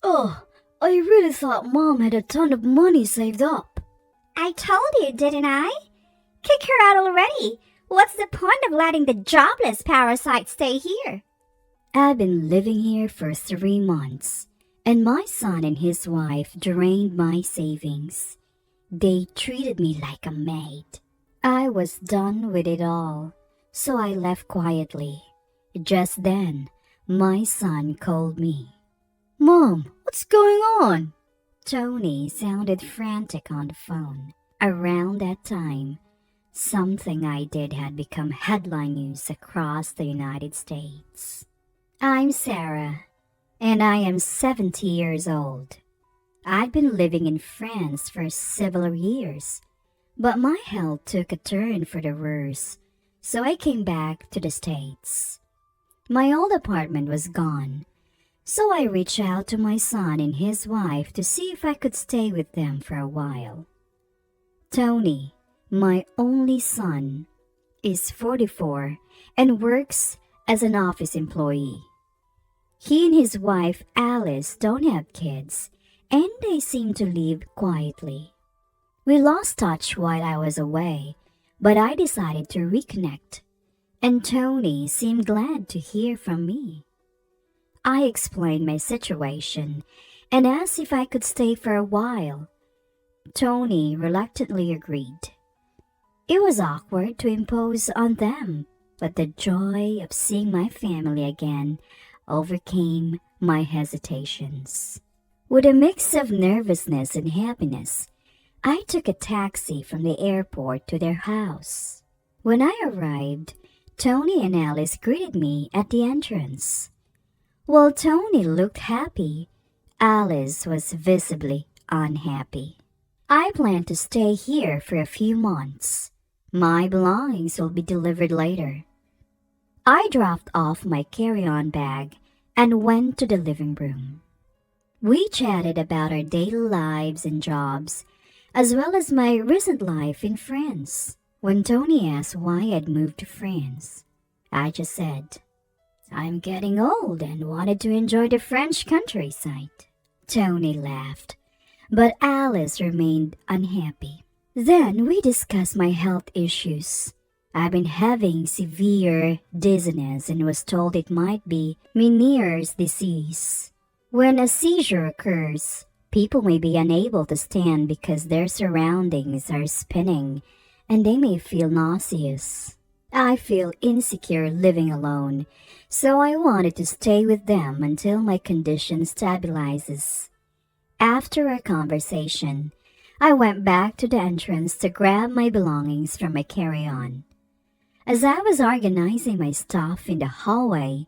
Oh, I really thought Mom had a ton of money saved up. I told you, didn't I? Kick her out already. What's the point of letting the jobless parasite stay here? I've been living here for 3 months, and my son and his wife drained my savings. They treated me like a maid. I was done with it all, so I left quietly. Just then, my son called me. Mom, what's going on? Tony sounded frantic on the phone. Around that time, something I did had become headline news across the United States. I'm Sarah, and I am 70 years old. I'd been living in France for several years, but my health took a turn for the worse, so I came back to the States. My old apartment was gone, so I reached out to my son and his wife to see if I could stay with them for a while. Tony, my only son, is 44 and works as an office employee. He and his wife Alice don't have kids, and they seem to live quietly. We lost touch while I was away, but I decided to reconnect, and Tony seemed glad to hear from me. I explained my situation and asked if I could stay for a while. Tony reluctantly agreed. It was awkward to impose on them, but the joy of seeing my family again overcame my hesitations. With a mix of nervousness and happiness, I took a taxi from the airport to their house. When I arrived, Tony and Alice greeted me at the entrance. While Tony looked happy, Alice was visibly unhappy. I plan to stay here for a few months. My belongings will be delivered later. I dropped off my carry-on bag and went to the living room. We chatted about our daily lives and jobs, as well as my recent life in France. When Tony asked why I'd moved to France, I just said, I'm getting old and wanted to enjoy the French countryside. Tony laughed, but Alice remained unhappy. Then we discussed my health issues. I've been having severe dizziness and was told it might be Meniere's disease. When a seizure occurs, people may be unable to stand because their surroundings are spinning and they may feel nauseous. I feel insecure living alone, so I wanted to stay with them until my condition stabilizes. After our conversation, I went back to the entrance to grab my belongings from my carry-on. As I was organizing my stuff in the hallway,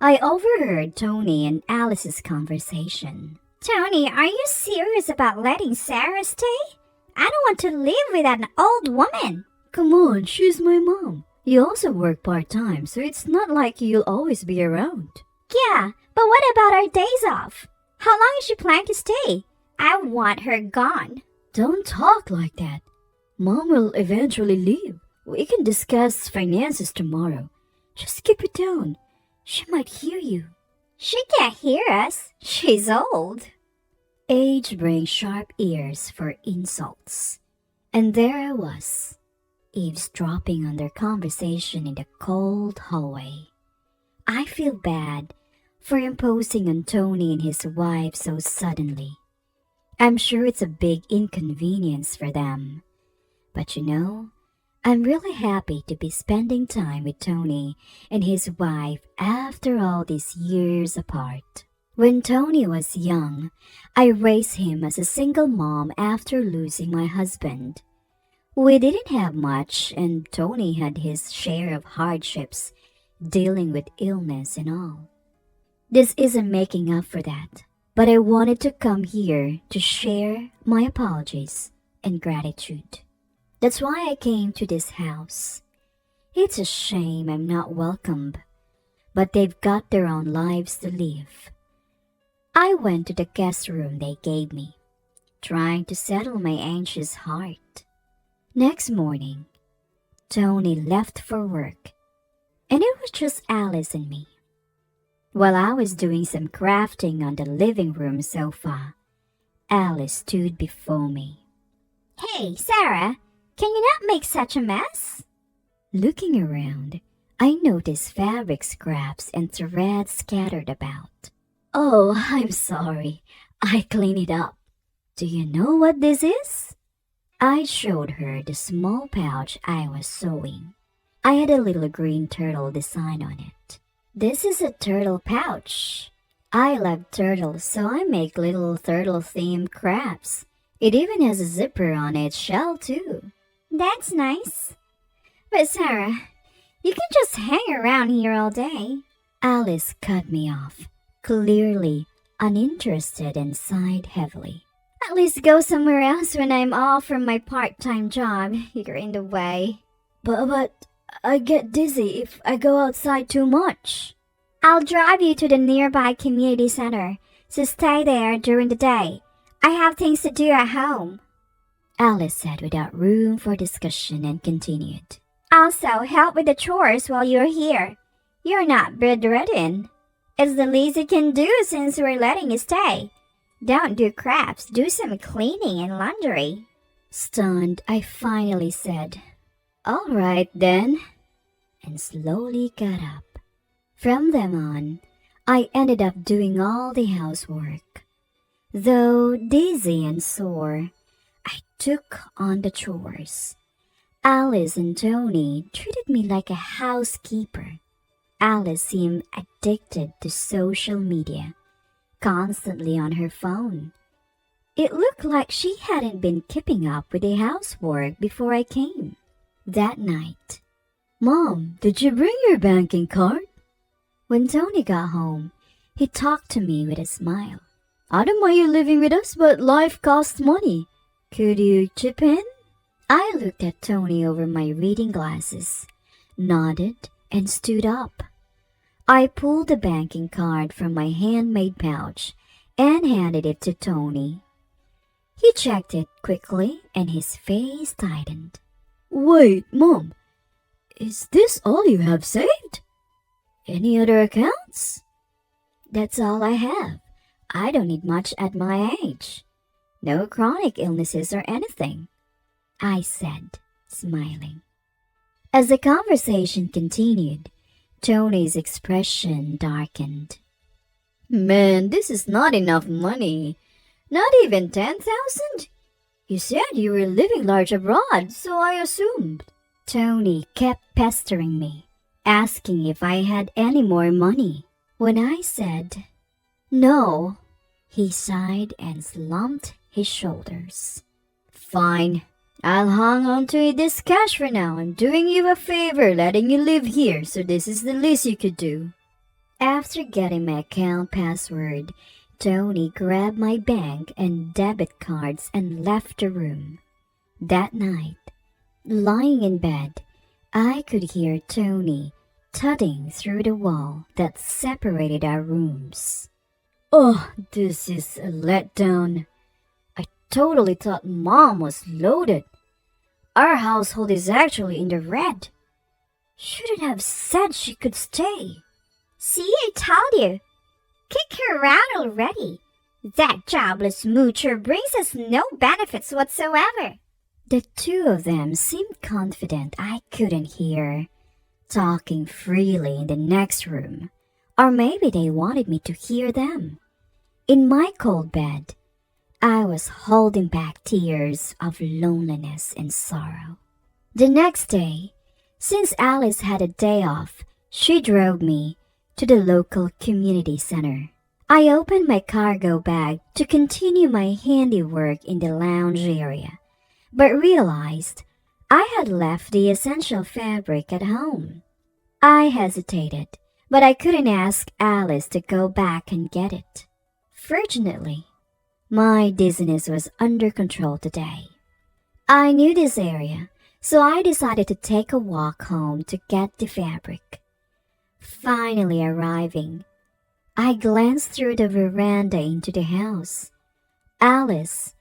I overheard Tony and Alice's conversation. Tony, are you serious about letting Sarah stay? I don't want to live with an old woman. Come on, she's my mom. You also work part-time, so it's not like you'll always be around. Yeah, but what about our days off? How long is she planning to stay? I want her gone. Don't talk like that. Mom will eventually leave. We can discuss finances tomorrow. Just keep it down. She might hear you. She can't hear us. She's old. Age brings sharp ears for insults. And there I was, eavesdropping on their conversation in the cold hallway. I feel bad for imposing on Tony and his wife so suddenly. I'm sure it's a big inconvenience for them. But I'm really happy to be spending time with Tony and his wife after all these years apart. When Tony was young, I raised him as a single mom after losing my husband. We didn't have much, and Tony had his share of hardships, dealing with illness and all. This isn't making up for that, but I wanted to come here to share my apologies and gratitude. That's why I came to this house. It's a shame I'm not welcomed, but they've got their own lives to live. I went to the guest room they gave me, trying to settle my anxious heart. Next morning, Tony left for work, and it was just Alice and me. While I was doing some crafting on the living room sofa, Alice stood before me. Hey, Sarah, can you not make such a mess? Looking around, I noticed fabric scraps and threads scattered about. Oh, I'm sorry. I cleaned it up. Do you know what this is? I showed her the small pouch I was sewing. I had a little green turtle design on it. This is a turtle pouch. I love turtles, so I make little turtle-themed crafts. It even has a zipper on its shell, too. That's nice. But Sarah, you can just hang around here all day. Alice cut me off, clearly uninterested, and sighed heavily. At least go somewhere else when I'm off from my part-time job. You're in the way. But I get dizzy if I go outside too much. I'll drive you to the nearby community center, so stay there during the day. I have things to do at home. Alice said without room for discussion and continued. Also, help with the chores while you're here. You're not bedridden. It's the least you can do since we're letting you stay. Don't do crafts, do some cleaning and laundry. Stunned, I finally said, "All right then," and slowly got up. From then on, I ended up doing all the housework. Though dizzy and sore, I took on the chores. Alice and Tony treated me like a housekeeper. Alice seemed addicted to social media, constantly on her phone. It looked like she hadn't been keeping up with the housework before I came. That night, "Mom, did you bring your banking card?" When Tony got home, he talked to me with a smile. "I don't mind you living with us, but life costs money. Could you chip in?" I looked at Tony over my reading glasses, nodded, and stood up. I pulled the banking card from my handmade pouch and handed it to Tony. He checked it quickly and his face tightened. "Wait, Mom, is this all you have saved? Any other accounts?" "That's all I have. I don't need much at my age. No chronic illnesses or anything," I said, smiling. As the conversation continued, Tony's expression darkened. "Man, this is not enough money. Not even 10,000? You said you were living large abroad, so I assumed." Tony kept pestering me, asking if I had any more money. When I said no, he sighed and slumped his shoulders. "Fine. I'll hang on to this cash for now. I'm doing you a favor letting you live here, so this is the least you could do." After getting my account password, Tony grabbed my bank and debit cards and left the room. That night, lying in bed, I could hear Tony thudding through the wall that separated our rooms. Oh, this is a letdown. I totally thought Mom was loaded. Our household is actually in the red. Shouldn't have said she could stay. See, I told you. Kick her out already. That jobless moocher brings us no benefits whatsoever. The two of them seemed confident I couldn't hear, talking freely in the next room. Or maybe they wanted me to hear them. In my cold bed, I was holding back tears of loneliness and sorrow. The next day, since Alice had a day off, she drove me to the local community center. I opened my cargo bag to continue my handiwork in the lounge area, but realized I had left the essential fabric at home. I hesitated, but I couldn't ask Alice to go back and get it. Fortunately, my dizziness was under control today. I knew this area, so I decided to take a walk home to get the fabric. Finally arriving, I glanced through the veranda into the house. Alice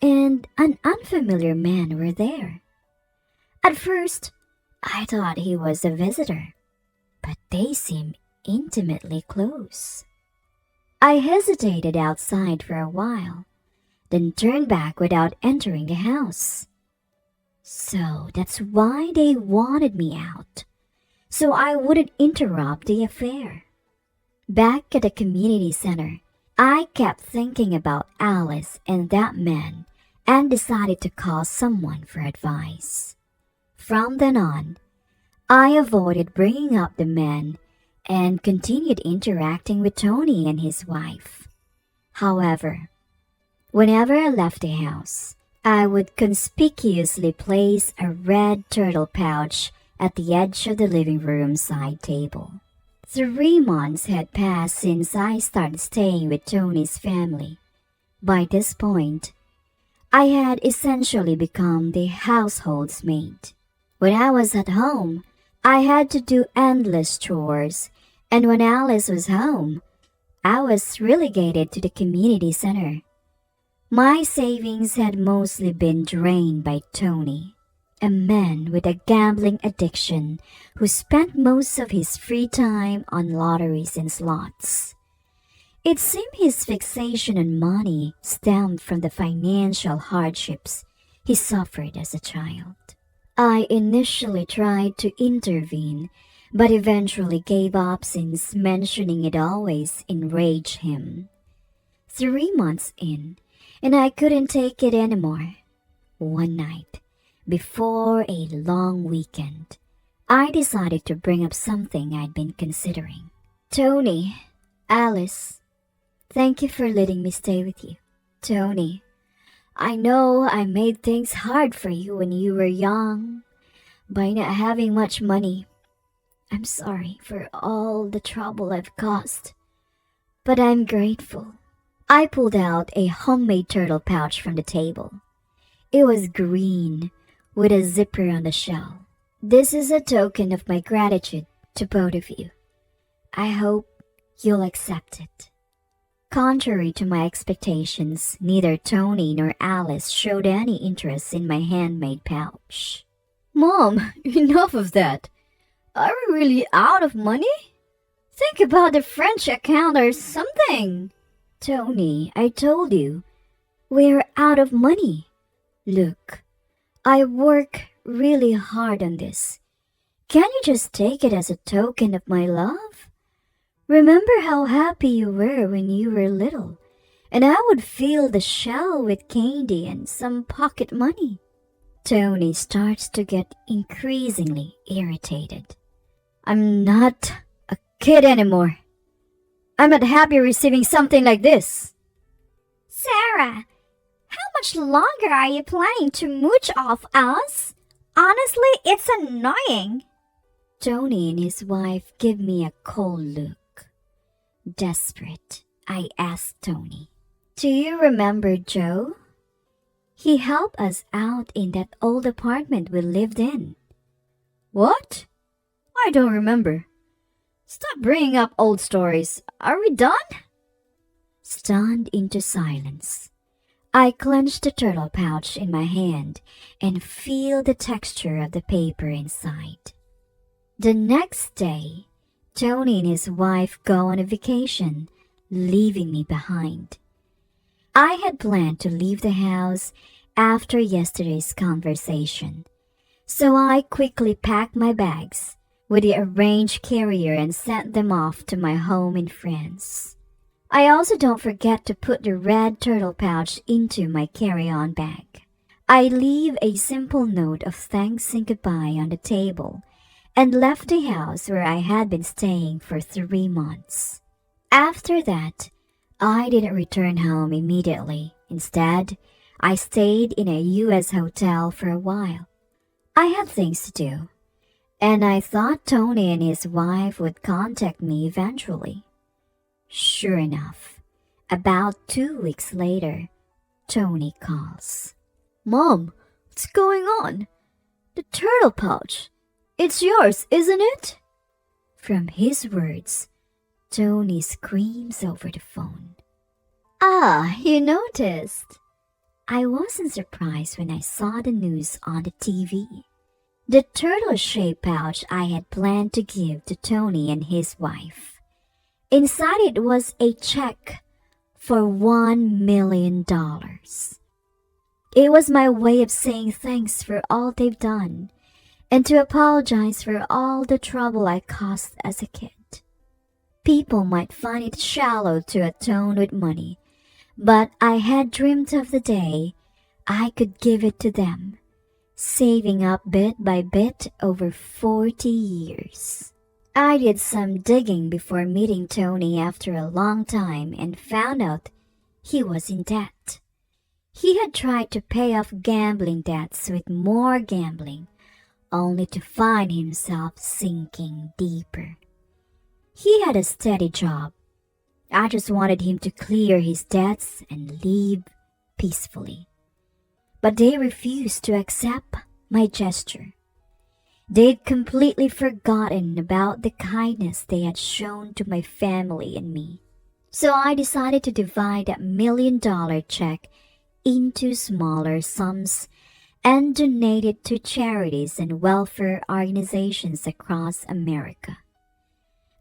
and an unfamiliar man were there. At first, I thought he was a visitor, but they seemed intimately close. I hesitated outside for a while, then turned back without entering the house. So that's why they wanted me out, so I wouldn't interrupt the affair. Back at the community center, I kept thinking about Alice and that man and decided to call someone for advice. From then on, I avoided bringing up the man and continued interacting with Tony and his wife. However, whenever I left the house, I would conspicuously place a red turtle pouch at the edge of the living room side table. 3 months had passed since I started staying with Tony's family. By this point, I had essentially become the household's maid. When I was at home, I had to do endless chores, and when Alice was home, I was relegated to the community center. My savings had mostly been drained by Tony, a man with a gambling addiction who spent most of his free time on lotteries and slots. It seemed his fixation on money stemmed from the financial hardships he suffered as a child. I initially tried to intervene, but eventually gave up since mentioning it always enraged him. 3 months in, and I couldn't take it anymore. One night, before a long weekend, I decided to bring up something I'd been considering. Tony, Alice, thank you for letting me stay with you. Tony, I know I made things hard for you when you were young by not having much money. I'm sorry for all the trouble I've caused, but I'm grateful. I pulled out a homemade turtle pouch from the table. It was green with a zipper on the shell. This is a token of my gratitude to both of you. I hope you'll accept it. Contrary to my expectations, neither Tony nor Alice showed any interest in my handmade pouch. Mom, enough of that. Are we really out of money? Think about the French account or something. Tony, I told you, we're out of money. Look, I work really hard on this. Can you just take it as a token of my love? Remember how happy you were when you were little, and I would fill the shell with candy and some pocket money. Tony starts to get increasingly irritated. I'm not a kid anymore. I'm not happy receiving something like this. Sarah, how much longer are you planning to mooch off us? Honestly, it's annoying. Tony and his wife give me a cold look. Desperate, I asked Tony, "Do you remember Joe? He helped us out in that old apartment we lived in." What? I don't remember. Stop bringing up old stories. Are we done? Stunned into silence, I clenched the turtle pouch in my hand and feel the texture of the paper inside. The next day, Tony and his wife go on a vacation, leaving me behind. I had planned to leave the house after yesterday's conversation, so I quickly packed my bags with the arranged carrier and sent them off to my home in France. I also don't forget to put the red turtle pouch into my carry-on bag. I leave a simple note of thanks and goodbye on the table and left the house where I had been staying for 3 months. After that, I didn't return home immediately. Instead, I stayed in a U.S. hotel for a while. I had things to do, and I thought Tony and his wife would contact me eventually. Sure enough, about 2 weeks later, Tony calls. Mom, what's going on? The turtle pouch. It's yours, isn't it? From his words, Tony screams over the phone. Ah, you noticed. I wasn't surprised when I saw the news on the TV. The turtle-shaped pouch I had planned to give to Tony and his wife. Inside it was a check for $1 million. It was my way of saying thanks for all they've done and to apologize for all the trouble I caused as a kid. People might find it shallow to atone with money, but I had dreamed of the day I could give it to them, saving up bit by bit over 40 years. I did some digging before meeting Tony after a long time and found out he was in debt. He had tried to pay off gambling debts with more gambling, only to find himself sinking deeper. He had a steady job. I just wanted him to clear his debts and leave peacefully. But they refused to accept my gesture. They'd completely forgotten about the kindness they had shown to my family and me. So I decided to divide that $1 million check into smaller sums and donate it to charities and welfare organizations across America.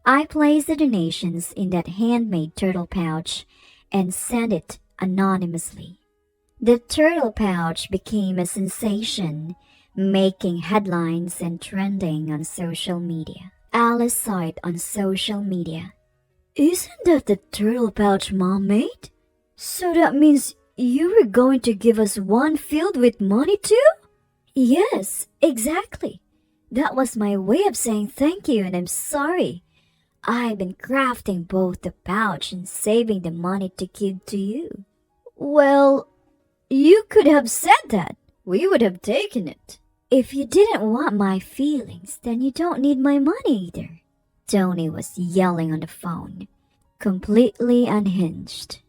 I placed the donations in that handmade turtle pouch and sent it anonymously. The turtle pouch became a sensation, making headlines and trending on social media. Alice saw it on social media. Isn't that the turtle pouch Mom made? So that means you were going to give us one filled with money too? Yes, exactly. That was my way of saying thank you and I'm sorry. I've been crafting both the pouch and saving the money to give to you. Well, you could have said that. We would have taken it. If you didn't want my feelings, then you don't need my money either. Tony was yelling on the phone, completely unhinged.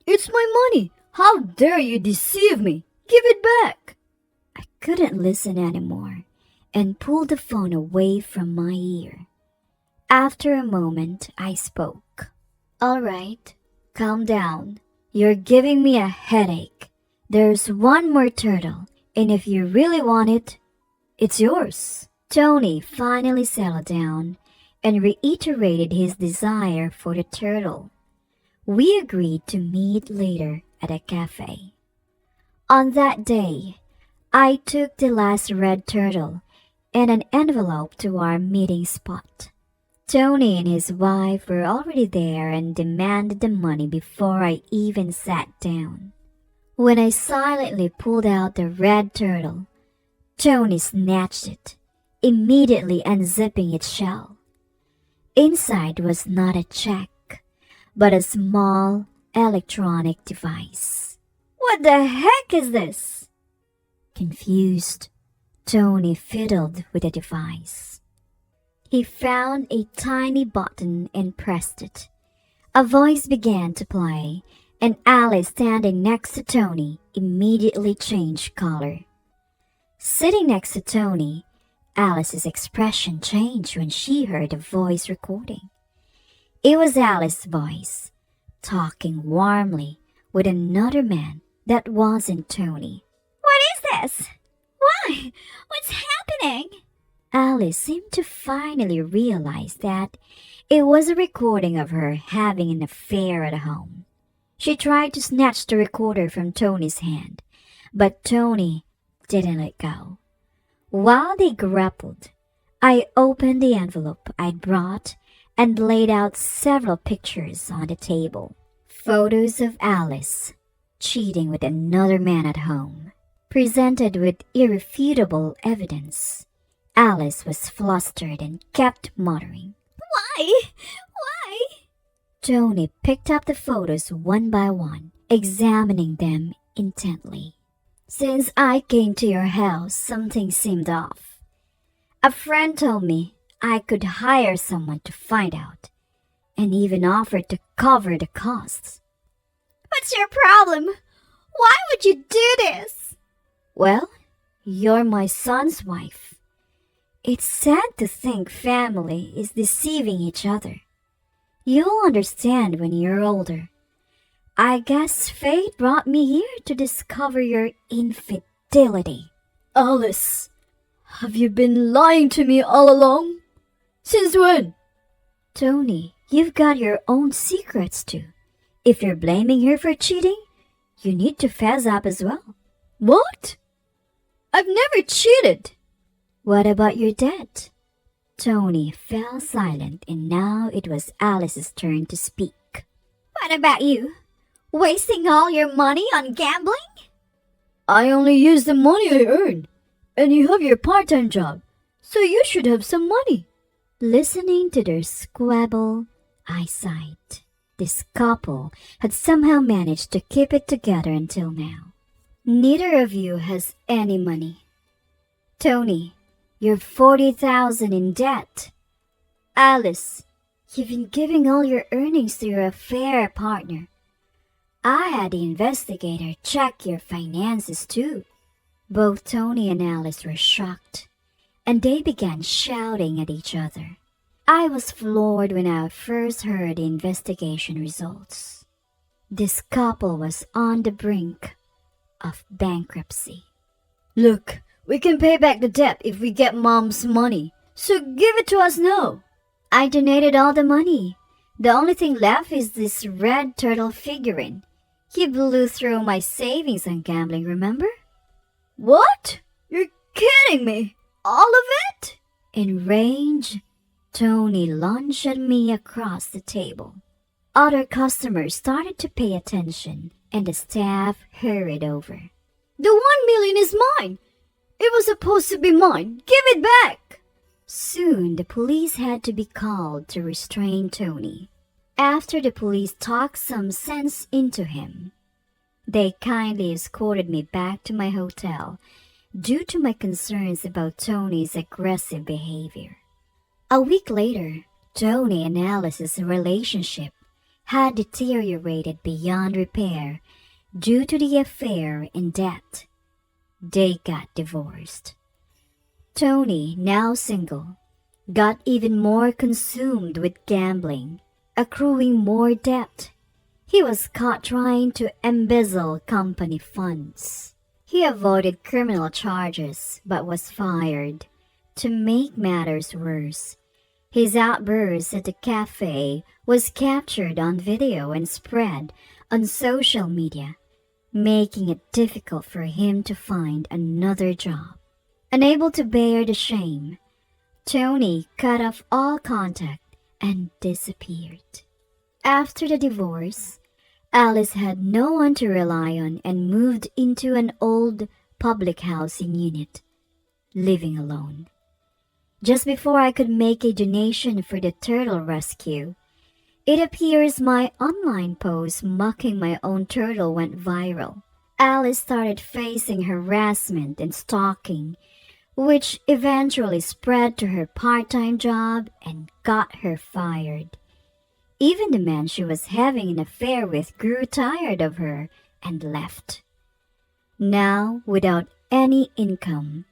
It's my money. How dare you deceive me? Give it back. I couldn't listen anymore and pulled the phone away from my ear. After a moment, I spoke. All right, calm down. You're giving me a headache. There's one more turtle, and if you really want it, it's yours. Tony finally settled down and reiterated his desire for the turtle. We agreed to meet later at a cafe. On that day, I took the last red turtle and an envelope to our meeting spot. Tony and his wife were already there and demanded the money before I even sat down. When I silently pulled out the red turtle, Tony snatched it, immediately unzipping its shell. Inside was not a check, but a small electronic device. What the heck is this? Confused, Tony fiddled with the device. He found a tiny button and pressed it. A voice began to play, and Alice standing next to Tony immediately changed color. Sitting next to Tony, Alice's expression changed when she heard the voice recording. It was Alice's voice, talking warmly with another man that wasn't Tony. What is this? Why? What's happening? Alice seemed to finally realize that it was a recording of her having an affair at home. She tried to snatch the recorder from Tony's hand, but Tony didn't let go. While they grappled, I opened the envelope I'd brought and laid out several pictures on the table. Photos of Alice cheating with another man at home, presented with irrefutable evidence. Alice was flustered and kept muttering. Why? Why? Tony picked up the photos one by one, examining them intently. Since I came to your house, something seemed off. A friend told me I could hire someone to find out, and even offered to cover the costs. What's your problem? Why would you do this? Well, you're my son's wife. It's sad to think family is deceiving each other. You'll understand when you're older. I guess fate brought me here to discover your infidelity. Alice, Have you been lying to me all along? Since when? Tony, you've got your own secrets too. If you're blaming her for cheating, you need to fess up as well. What? I've never cheated. What about your debt? Tony fell silent, and now it was Alice's turn to speak. What about you? Wasting all your money on gambling? I only use the money I earn, and you have your part-time job, so you should have some money. Listening to their squabble, I sighed. This couple had somehow managed to keep it together until now. Neither of you has any money. Tony, you're 40,000 in debt. Alice, you've been giving all your earnings to your affair partner. I had the investigator check your finances too. Both Tony and Alice were shocked, and they began shouting at each other. I was floored when I first heard the investigation results. This couple was on the brink of bankruptcy. Look, we can pay back the debt if we get Mom's money, so give it to us now. I donated all the money. The only thing left is this red turtle figurine. You blew through my savings on gambling, remember? What? You're kidding me! All of it? Enraged, Tony lunged at me across the table. Other customers started to pay attention, and the staff hurried over. The 1 million is mine! It was supposed to be mine! Give it back! Soon the police had to be called to restrain Tony. After the police talked some sense into him, they kindly escorted me back to my hotel due to my concerns about Tony's aggressive behavior. A week later, Tony and Alice's relationship had deteriorated beyond repair due to the affair and debt. They got divorced. Tony, now single, got even more consumed with gambling, accruing more debt. He was caught trying to embezzle company funds. He avoided criminal charges but was fired. To make matters worse, his outburst at the cafe was captured on video and spread on social media, making it difficult for him to find another job. Unable to bear the shame, Tony cut off all contact and disappeared. After the divorce, Alice had no one to rely on and moved into an old public housing unit, living alone. Just before I could make a donation for the turtle rescue, it appears my online post mocking my own turtle went viral. Alice started facing harassment and stalking, which eventually spread to her part-time job and got her fired. Even the man she was having an affair with grew tired of her and left. Now, without any income,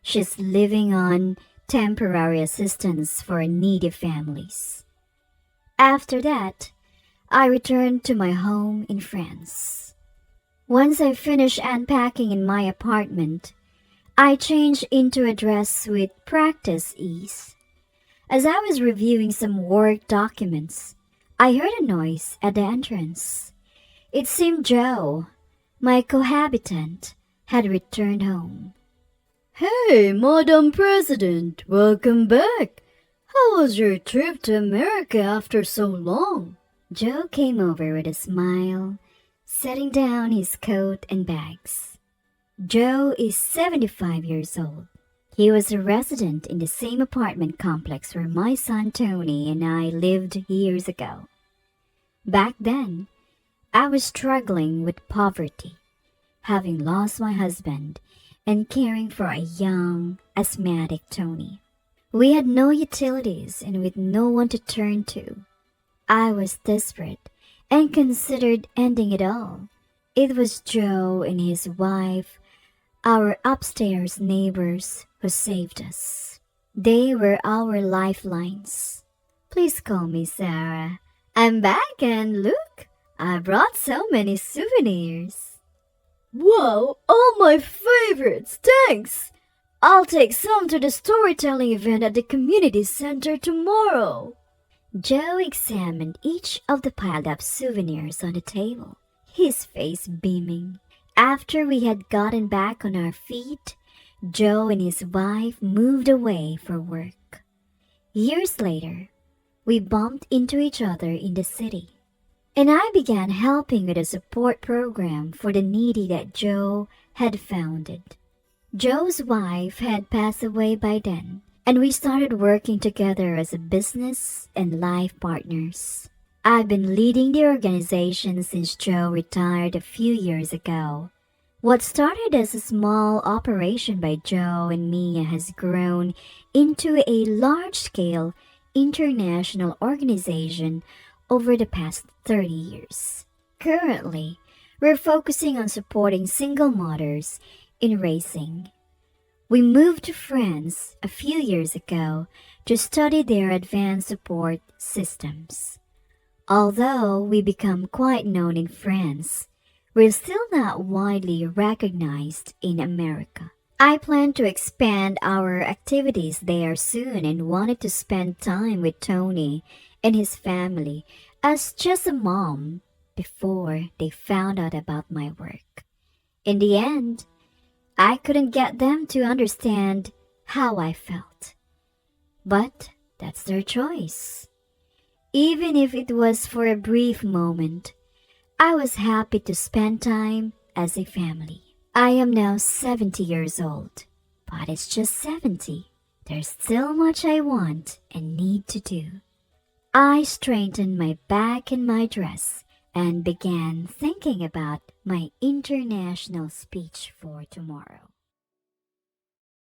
she's living on temporary assistance for needy families. After that, I returned to my home in France. Once I finished unpacking in my apartment, I changed into a dress with practice ease. As I was reviewing some work documents, I heard a noise at the entrance. It seemed Joe, my cohabitant, had returned home. Hey, Madam President, welcome back. How was your trip to America after so long? Joe came over with a smile, setting down his coat and bags. Joe is 75 years old. He was a resident in the same apartment complex where my son Tony and I lived years ago. Back then, I was struggling with poverty, having lost my husband and caring for a young, asthmatic Tony. We had no utilities and with no one to turn to. I was desperate and considered ending it all. It was Joe and his wife, our upstairs neighbors, who saved us. They were our lifelines. Please call me Sarah. I'm back and look, I brought so many souvenirs. Wow, all my favorites, thanks! I'll take some to the storytelling event at the community center tomorrow. Joe examined each of the piled up souvenirs on the table, his face beaming. After we had gotten back on our feet, Joe and his wife moved away for work. Years later, we bumped into each other in the city, and I began helping with a support program for the needy that Joe had founded. Joe's wife had passed away by then, and we started working together as a business and life partners. I've been leading the organization since Joe retired a few years ago. What started as a small operation by Joe and me has grown into a large-scale international organization over the past 30 years. Currently, we're focusing on supporting single mothers in raising. We moved to France a few years ago to study their advanced support systems. Although we become quite known in France, we're still not widely recognized in America. I plan to expand our activities there soon and wanted to spend time with Tony and his family as just a mom before they found out about my work. In the end, I couldn't get them to understand how I felt. But that's their choice. Even if it was for a brief moment, I was happy to spend time as a family. I am now 70 years old, but it's just 70. There's still much I want and need to do. I straightened my back in my dress and began thinking about my international speech for tomorrow.